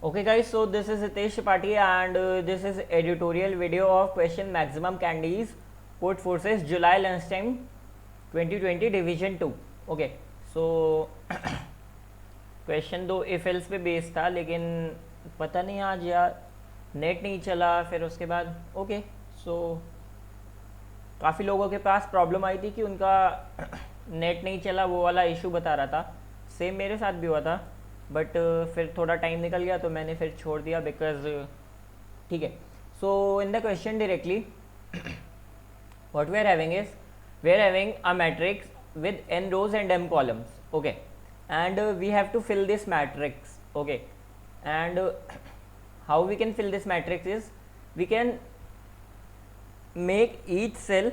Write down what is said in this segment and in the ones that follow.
Okay guys, so this is Hitesh Tripathi and this is editorial video of question maximum candies code forces July lunchtime 2020 division 2. Okay, so question दो if else पे based था, लेकिन पता नहीं आज यार net नहीं चला। फिर उसके बाद ओके, सो काफ़ी लोगों के पास प्रॉब्लम आई थी कि उनका नेट नहीं चला, वो वाला इशू बता रहा था। सेम मेरे साथ भी हुआ था, बट फिर थोड़ा टाइम निकल गया तो मैंने फिर छोड़ दिया बिकॉज ठीक है। So in the question directly what we are having is we are having a matrix with n rows and m columns, okay, and we have to fill this matrix, okay, and how we can fill this matrix is we can make each cell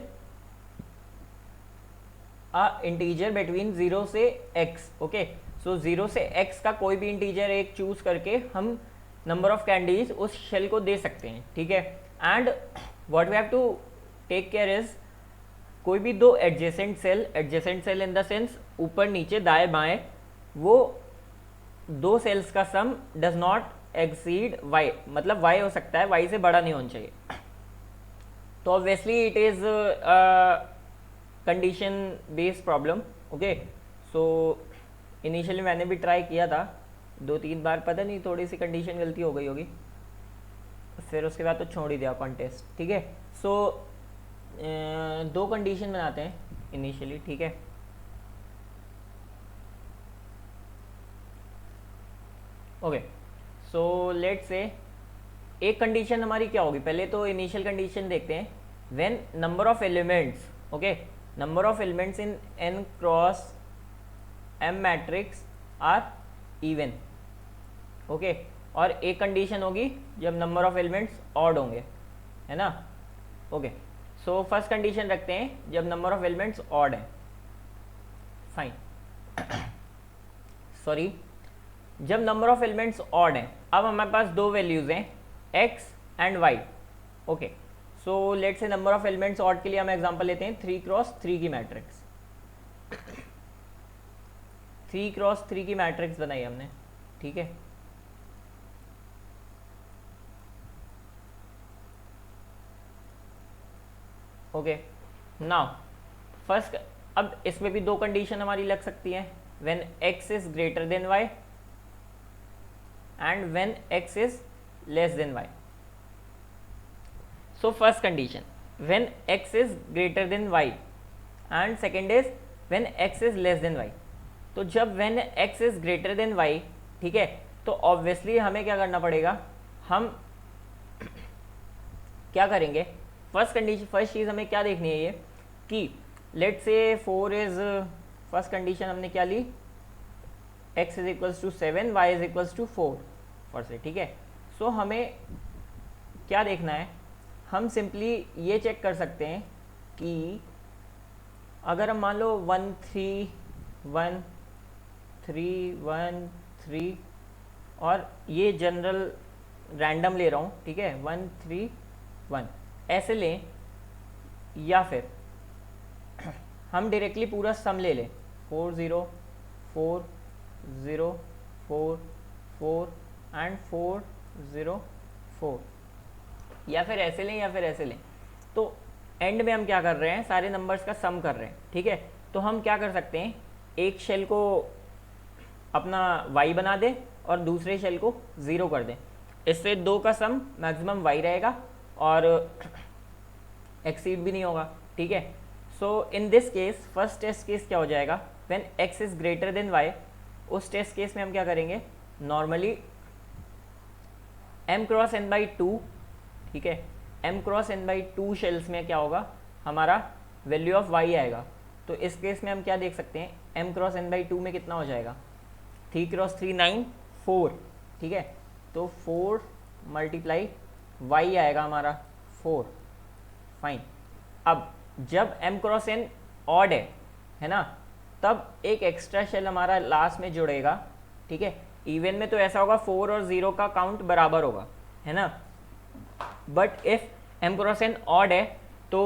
a integer between 0 से x, okay, so 0 से x का कोई भी integer एक choose करके हम number of candies उस cell को दे सकते हैं, ठीक है। And what we have to take care is कोई भी दो adjacent cell in the sense ऊपर नीचे दाएं बाएं, वो दो सेल्स का sum does not exceed y, मतलब y हो सकता है, y से बड़ा नहीं होना चाहिए। तो obviously it is condition based problem, okay. So initially मैंने भी ट्राई किया था 2-3 बार, पता नहीं थोड़ी सी कंडीशन गलती हो गई होगी, फिर उसके बाद तो छोड़ ही दिया कॉन्टेस्ट, ठीक है। सो दो कंडीशन बनाते हैं इनिशियली, ठीक है। ओके, सो लेट्स से एक कंडीशन हमारी क्या होगी, पहले तो इनिशियल कंडीशन देखते हैं। When number of elements, okay, number of elements in n cross m matrix are even, okay. और एक कंडीशन होगी जब नंबर ऑफ एलिमेंट्स ऑड होंगे, है ना, ओके। सो फर्स्ट कंडीशन रखते हैं जब नंबर ऑफ एलिमेंट्स ऑड है, फाइन। सॉरी, जब नंबर ऑफ एलिमेंट्स ऑड हैं, अब हमारे पास दो वैल्यूज हैं x and y, okay. So let's say number of elements odd के लिए हम एग्जांपल लेते हैं 3 क्रॉस 3 की मैट्रिक्स। 3 क्रॉस 3 की मैट्रिक्स बनाई हमने, ठीक है। ओके, नाउ फर्स्ट, अब इसमें भी दो कंडीशन हमारी लग सकती है, when x is greater than y and when x is less than y। So first condition when x is greater than y and second is when x is less than y। तो जब when x is greater than y, ठीक है, तो obviously हमें क्या करना पड़ेगा, हम क्या करेंगे, फर्स्ट कंडीशन, फर्स्ट चीज़ हमें क्या देखनी है ये कि लेट से 4 इज, फर्स्ट कंडीशन हमने क्या ली, x is equals to 7, y is equals to 4 first से, ठीक है। सो हमें क्या देखना है, हम सिंपली ये चेक कर सकते हैं कि अगर हम मान लो 1 3 1 3 1 3 और ये जनरल रैंडम ले रहा हूँ, ठीक है, 1 3 1 ऐसे लें, या फिर हम डायरेक्टली पूरा सम ले लें 4 0 4 0 4 4 एंड 4 0 4, या फिर ऐसे लें या फिर ऐसे लें। तो एंड में हम क्या कर रहे हैं, सारे नंबर्स का सम कर रहे हैं, ठीक है। तो हम क्या कर सकते हैं, एक शेल को अपना y बना दें और दूसरे शेल को 0 कर दें, इससे दो का सम मैक्सिमम y रहेगा और एक्सीड भी नहीं होगा, ठीक है। So in this case first test case क्या हो जाएगा, when x is greater than y, उस टेस्ट केस में हम क्या करेंगे, normally m cross n by 2, ठीक है, m cross n by 2 cells में क्या होगा, हमारा वैल्यू ऑफ y आएगा। तो इस केस में हम क्या देख सकते हैं, m क्रॉस n बाई 2 में कितना हो जाएगा, 3 क्रॉस 3 9 4, ठीक है। तो 4 मल्टीप्लाई y आएगा हमारा 4, फाइन। अब जब m क्रॉस n ऑड है ना, तब एक एक्स्ट्रा शेल हमारा लास्ट में जुड़ेगा, ठीक है। इवन में तो ऐसा होगा 4 और 0 का काउंट बराबर होगा, है ना, but if m cross n odd है तो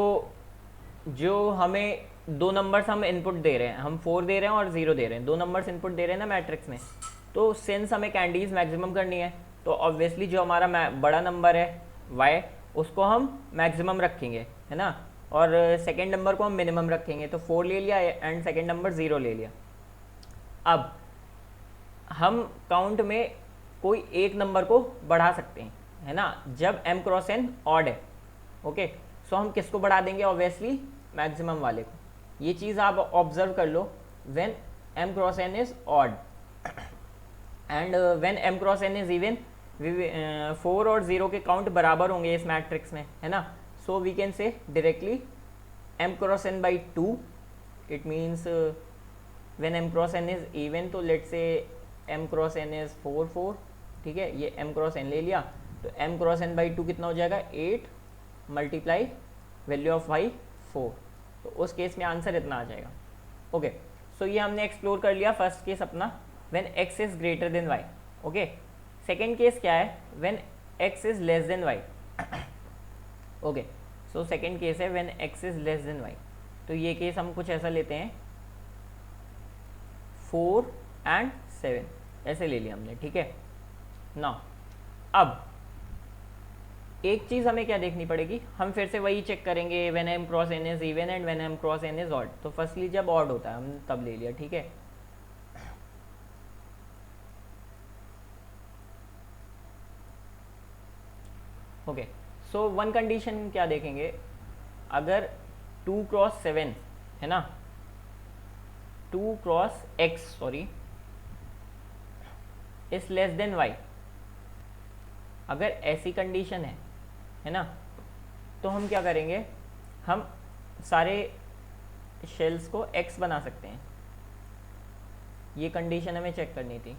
जो हमें दो नंबर्स हम इनपुट दे रहे हैं, हम 4 दे रहे हैं और 0 दे रहे हैं, दो नंबर्स इनपुट दे रहे हैं ना मैट्रिक्स में, तो सिंस हमें कैंडीज मैक्सिमम करनी है तो ऑब्वियसली जो हमारा बड़ा नंबर है y उसको हम मैक्सिमम रखेंगे, है ना, और सेकेंड नंबर को हम मिनिमम रखेंगे। तो 4 ले लिया एंड सेकेंड नंबर 0 ले लिया। अब हम काउंट में कोई एक नंबर को बढ़ा सकते हैं, है ना, जब m क्रॉस n ऑड है। ओके, सो हम किसको बढ़ा देंगे? ऑब्वियसली मैक्सिमम वाले को। ये चीज़ आप ऑब्जर्व कर लो, when m cross n is odd and when m cross n is even, 4 और 0 के काउंट बराबर होंगे इस मैट्रिक्स में, है ना। So we can say directly m cross n by 2, it means when m cross n is even, तो let's say m cross n is 4 4, ठीक है, ये m क्रॉस n ले लिया, तो m क्रॉस n बाई 2 कितना हो जाएगा? 8 मल्टीप्लाई वैल्यू ऑफ y 4, तो उस केस में आंसर इतना आ जाएगा। ओके, सो ये हमने एक्सप्लोर कर लिया फर्स्ट केस अपना, when x is greater than y। Okay, second case क्या है? When x is less than y। Okay, so second case है when x is less than y। तो ये केस हम कुछ ऐसा लेते हैं, 4 एंड 7 ऐसे ले लिया हमने, ठीक है ना। अब एक चीज़ हमें क्या देखनी पड़ेगी, हम फिर से वही चेक करेंगे, when m cross n is even and when m cross n is odd. तो फर्स्टली जब ऑड होता है हमने तब ले लिया, ठीक है। ओके, सो वन कंडीशन क्या देखेंगे, अगर 2 क्रॉस 7 है ना, 2 cross x sorry is less than y, अगर ऐसी कंडीशन है ना, तो हम क्या करेंगे, हम सारे शेल्स को x बना सकते हैं। ये कंडीशन हमें चेक करनी थी।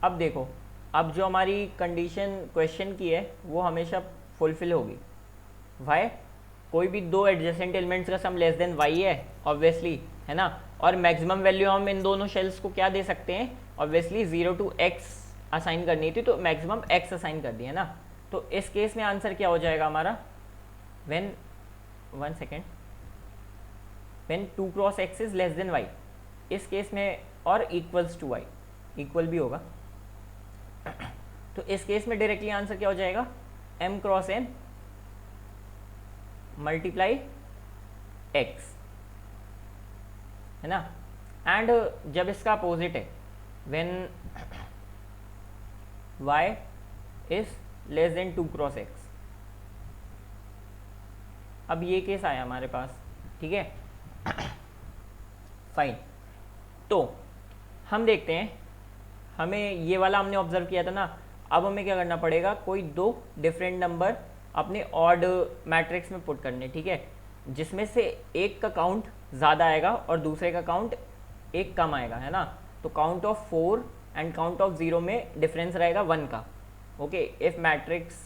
अब देखो, अब जो हमारी कंडीशन क्वेश्चन की है वो हमेशा फुलफिल होगी। वाई? कोई भी दो एडजेसेंट एलिमेंट्स का सम लेस देन y है ऑब्वियसली, है ना, और मैक्सिमम वैल्यू हम इन दोनों शेल्स को क्या दे सकते हैं? ऑब्वियसली 0 to x असाइन करनी थी, तो मैक्सिमम x असाइन कर दिया ना। तो इस केस में आंसर क्या हो जाएगा हमारा? When 1 second, when 2 cross x is less than y, इस केस में, और इक्वल्स टू y, इक्वल भी होगा, तो इस केस में डायरेक्टली आंसर क्या हो जाएगा? m cross n multiply x, है ना। एंड जब इसका अपोजिट है, when y is less then 2 cross x, अब ये केस आया हमारे पास, ठीक है फाइन। तो हम देखते हैं, हमें ये वाला हमने ऑब्जर्व किया था ना, अब हमें क्या करना पड़ेगा, कोई दो डिफरेंट नंबर अपने ऑड मैट्रिक्स में पुट करने, ठीक है, जिसमें से एक का काउंट ज़्यादा आएगा और दूसरे का काउंट एक कम आएगा, है ना। तो count of 4 and count of 0 में डिफरेंस रहेगा 1 का। ओके, इफ मैट्रिक्स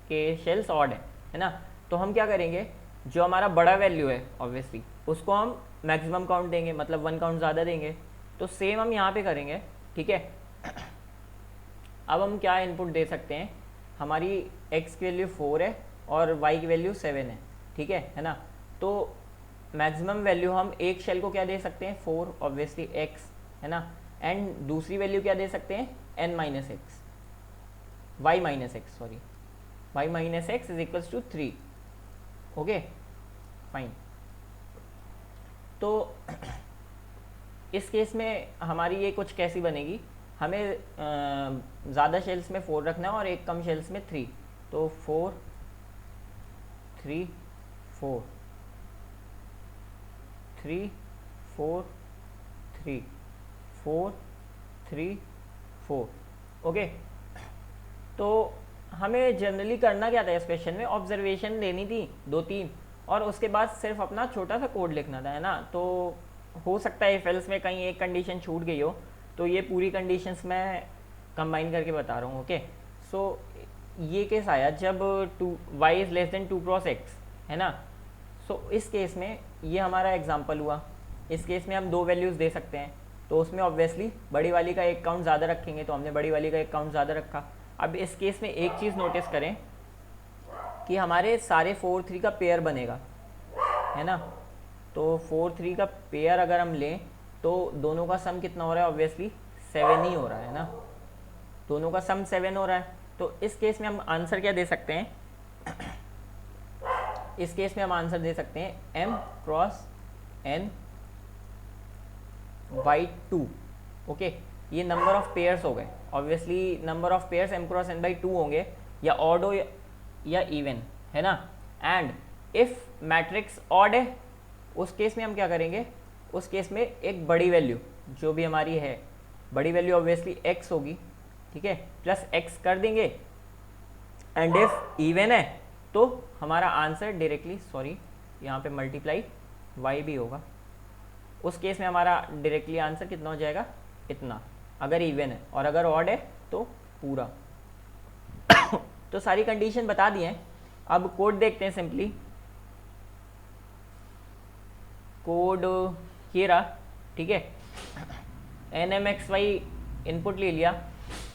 के शेल्स ऑड है ना, तो हम क्या करेंगे, जो हमारा बड़ा वैल्यू है ऑब्वियसली उसको हम मैक्सिमम काउंट देंगे, मतलब 1 काउंट ज़्यादा देंगे। तो सेम हम यहाँ पे करेंगे, ठीक है। अब हम क्या इनपुट दे सकते हैं, हमारी x की वैल्यू 4 है और y की वैल्यू 7 है, ठीक है ना। तो मैक्सिमम वैल्यू हम एक शेल को क्या दे सकते हैं, 4 ऑब्वियसली x, है ना, एंड दूसरी वैल्यू क्या दे सकते हैं, n minus x, y minus x sorry, y minus x is equals to 3। Okay fine. तो इस केस में हमारी ये कुछ कैसी बनेगी, हमें ज़्यादा शेल्स में 4 रखना है और एक कम शेल्स में 3, तो 4 3 4 3 4 3 4 3 4। ओके, तो हमें जनरली करना क्या था इस क्वेश्चन में, ऑब्जर्वेशन लेनी थी 2-3 और उसके बाद सिर्फ अपना छोटा सा कोड लिखना था, है ना। तो हो सकता है फेल्स में कहीं एक कंडीशन छूट गई हो, तो ये पूरी कंडीशंस मैं कंबाइन करके बता रहा हूँ। ओके, सो ये केस आया जब y is less than 2 cross x, है ना। सो इस केस में ये हमारा एग्जांपल हुआ, इस केस में हम दो वैल्यूज़ दे सकते हैं, तो उसमें ऑब्वियसली बड़ी वाली का एक काउंट ज़्यादा रखेंगे, तो हमने बड़ी वाली का एक काउंट ज़्यादा रखा। अब इस केस में एक चीज़ नोटिस करें कि हमारे सारे 4 3 का पेयर बनेगा, है ना। तो 4 3 का पेयर अगर हम लें तो दोनों का सम कितना हो रहा है, ऑब्वियसली 7 ही हो रहा है ना। दोनों का सम 7 हो रहा है। तो इस केस में हम आंसर क्या दे सकते हैं, इस केस में हम आंसर दे सकते हैं m cross n by 2। Okay, ये नंबर ऑफ पेयर्स हो गए। Obviously number of pairs m cross n by 2 होंगे, या ऑड हो या इवन, है ना। एंड इफ मैट्रिक्स ऑड है, उस केस में हम क्या करेंगे, उस केस में एक बड़ी वैल्यू जो भी हमारी है, बड़ी वैल्यू ऑब्वियसली x होगी, ठीक है, प्लस x कर देंगे। एंड इफ इवन है तो हमारा आंसर डायरेक्टली, सॉरी यहाँ पे मल्टीप्लाई y भी होगा, उस केस में हमारा डायरेक्टली आंसर कितना हो जाएगा, इतना, अगर इवन है। और अगर ऑड है तो पूरा। तो सारी कंडीशन बता दी हैं। अब कोड देखते हैं सिंपली। कोड ये रहा, ठीक है, NMXY इनपुट ले लिया,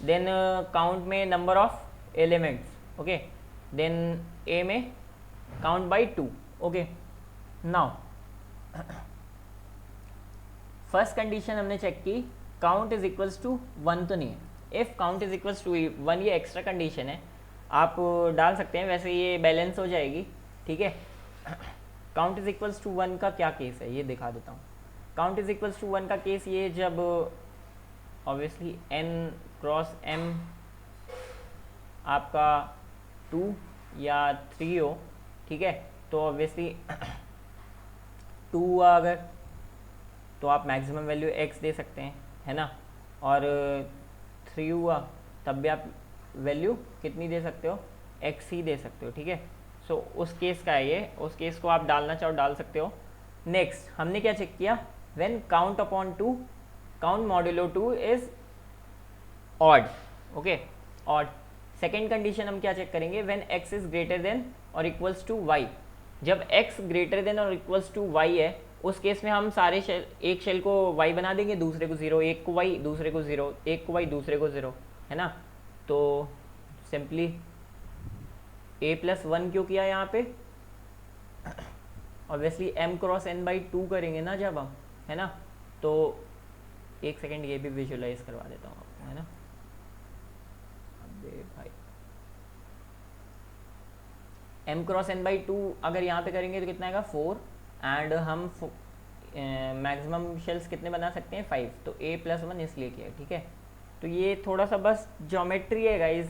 देन काउंट में number of elements, okay, then a में count by 2। Okay, now first condition हमने चेक की, काउंट इज इक्वल्स टू 1 तो नहीं है। If count is equals to 1, ये एक्स्ट्रा कंडीशन है, आप डाल सकते हैं, वैसे ये बैलेंस हो जाएगी, ठीक है। काउंट इज इक्वल्स टू 1 का क्या केस है ये दिखा देता हूँ। काउंट इज इक्वल्स टू 1 का केस ये जब ऑब्वियसली n क्रॉस m आपका 2 या 3 हो, ठीक है, तो ऑब्वियसली 2 हुआ अगर, तो आप मैक्सिमम वैल्यू x दे सकते हैं, है ना। और 3 हुआ तब भी आप वैल्यू कितनी दे सकते हो, x ही दे सकते हो, ठीक है। सो उस केस का है ये, उस केस को आप डालना चाहो डाल सकते हो। नेक्स्ट हमने क्या चेक किया, when count upon 2, count modulo 2 is odd, okay, odd. Second condition हम क्या चेक करेंगे, when x is greater then और इक्वल्स टू y। जब x ग्रेटर देन और इक्वल्स टू y है, उस केस में हम सारे शेल, एक शेल को y बना देंगे, दूसरे को 0, एक को y दूसरे को 0, एक को y दूसरे को 0, है ना। तो सिंपली a+1 क्यों किया यहाँ पे, obviously m cross n by 2 करेंगे ना जब हम, है ना। तो एक सेकेंड ये भी विजुलाइज करवा देता हूँ आपको, है ना। अबे भाई, m क्रॉस n बाई 2 अगर यहाँ पे करेंगे तो कितना आएगा 4, एंड हम मैक्सिमम शेल्स कितने बना सकते हैं 5, तो a+1 इसलिए किया, ठीक है। तो ये थोड़ा सा बस ज्योमेट्री है गाइस,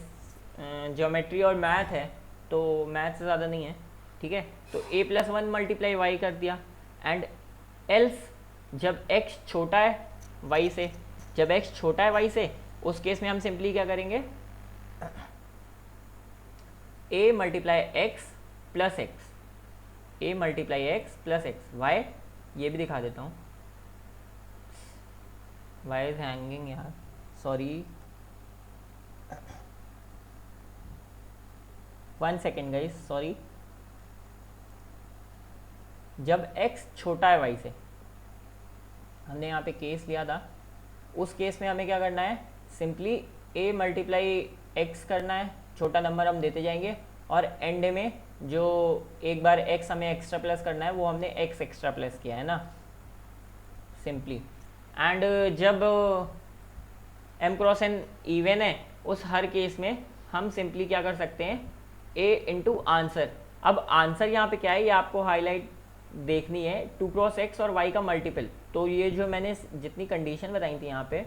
ज्योमेट्री और मैथ है, तो मैथ से ज़्यादा नहीं है, ठीक है। तो a+1 मल्टीप्लाई y कर दिया, एंड एल्स जब x छोटा है y से, जब x छोटा है y से, उस केस में हम सिंपली क्या करेंगे, a multiply x plus x, a multiply x plus x, y ये भी दिखा देता हूँ, y इज हैंगिंग यार, सॉरी 1 सेकेंड गाइस, सॉरी। जब x छोटा है y से, हमने यहाँ पे केस लिया था, उस केस में हमें क्या करना है, सिंपली a मल्टीप्लाई x करना है, छोटा नंबर हम देते जाएंगे, और एंड में जो एक बार x हमें एक्स्ट्रा प्लस करना है, वो हमने x एक्स्ट्रा प्लस किया है ना, सिंपली। एंड जब m क्रॉस n इवन है, उस हर केस में हम सिंपली क्या कर सकते हैं, a इंटू आंसर। अब आंसर यहाँ पे क्या है, ये आपको हाईलाइट देखनी है, 2 क्रॉस x और y का मल्टीपल। तो ये जो मैंने जितनी कंडीशन बताई थी यहाँ पे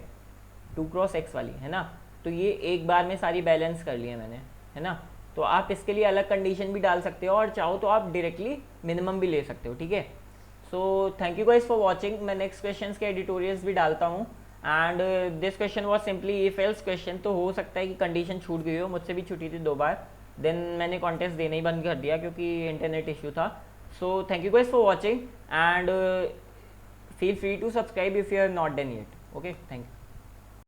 2 क्रॉस x वाली, है ना, तो ये एक बार में सारी बैलेंस कर ली है मैंने, है ना। तो आप इसके लिए अलग कंडीशन भी डाल सकते हो, और चाहो तो आप डायरेक्टली मिनिमम भी ले सकते हो, ठीक है। सो thank you guys for watching. मैं नेक्स्ट क्वेश्चंस के एडिटोरियल्स भी डालता हूँ, and this question was simply if else question. तो हो सकता है कि कंडीशन छूट गई हो, मुझसे भी छूटी थी 2 बार, देन मैंने कॉन्टेस्ट देना ही बंद कर दिया क्योंकि इंटरनेट इशू था। So thank you guys for watching, and feel free to subscribe if you are not done yet. Okay, thank you.